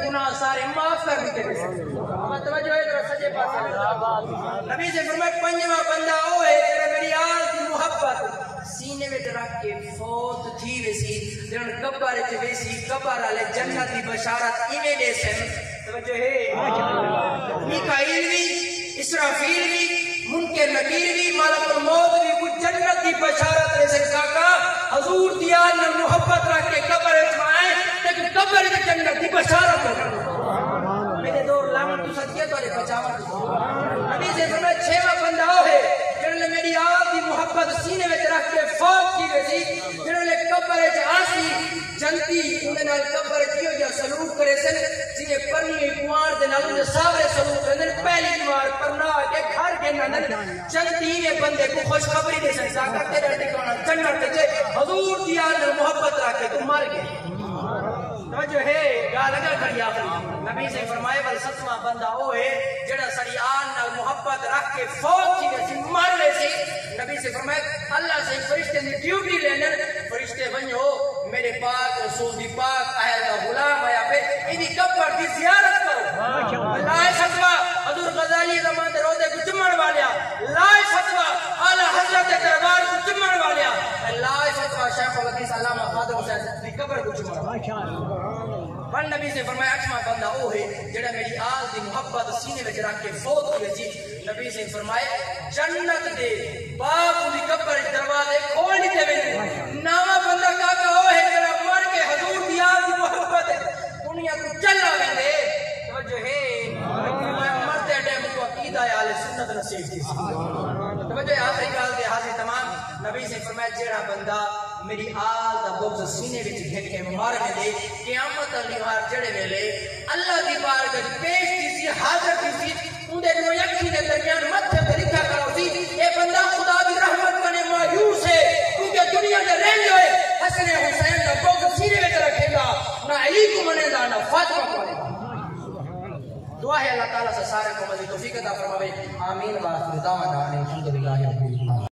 گناہ سارے معاف کر دیتے ہیں. توجہ ہے ذرا سجے پاسے. نبی سے فرمایا پنجواں بندہ وہ ہے جڑا میری آل دی محبت سینے میں رکھ کے فوت تھی ویسی جن قبر وچ ویسی قبر والے جنت دی بشارت ایویں دے سن. توجہ ہے میکائیل بھی اسرافیل بھی منکر نکیر بھی ملک الموت بھی کچھ جنت کی بشارت دے سن. کاکا حضور دی آل نال محبت رکھ کے قبر وچ آئے تے قبر وچ جنت دی بشارت ہو. میرے دور لامن تو صدقے تورے بچاون. نبی سے فرمایا چھواں بندہ وہ ہے جڑے میری آل دی محبت سینے وچ رکھ کے فوت کی ویسی جڑے قبر وچ آسی جنتی انہاں نال قبر کیو جا سلوک کرے سن جے پرنی کوار دے نال ساورے سلوک کرن. پہلی بار پرنا کے گھر کے نال جنتی نے بندے کو خوشخبری دے سن ساکا تیرا ٹھکانہ جنت تے حضور دی آل محبت رکھ کے تو مر گئے. توجہ ہے گا لگا کھڑی آخری. نبی سے فرمائے بل ستواں بندہ وہ ہے جڑا ساری آل نال محبت رکھ کے فوت کی ویسی مر ویسی. نبی سے فرمائے اللہ سے فرشتے نے ڈیوٹی لینے فرشتے بنو میرے پاک رسول دی پاک اہل کا غلام آیا پہ انہی قبر دی زیارت کرو. لائے فتوہ حضور غزالی رحمہ دے روضے کو چمن والیا. لائے فتوہ اعلی حضرت دربار کو چمن والیا. لائے فتوہ شیخ الحدیث علامہ خادم حسین دی قبر کو چمن والیا. پر نبی سے فرمایا اٹھواں بندہ وہ ہے جڑا میری آل دی محبت سینے وچ رکھ کے فوت ہوئے جی. نبی سے فرمایا جنت دے باب دی قبر دروازے کھول دیتے ویندے. نواں بندہ کاکا وہ ہے جڑا مر کے حضور دی آل دی محبت دنیا کو چلا ویندے. توجہ ہے مرتے ٹائم کو عقیدہ اہل سنت نصیب تھی. توجہ آخری گل دے حاضر تمام. نبی سے فرمایا جڑا بندہ میری آل دا بغض سینے وچ گھٹ کے مار ویندے قیامت والی وار جڑے ویلے اللہ دی بارگاہ پیش کسی حاضر کسی اندے نو یکی دے درمیان متھے تے لکھا کرو سی اے بندہ خدا دی رحمت کنے مایوس ہے کیونکہ دنیا دے رہن ہوئے حسن حسین دا بغض سینے وچ رکھے گا نہ علی کو منے گا نہ فاطمہ کو منے گا. دعا ہے اللہ تعالیٰ سے سارے کو مزید توفیق عطا فرمائے. آمین. وآخر دعوانا الحمدللہ رب العالمین.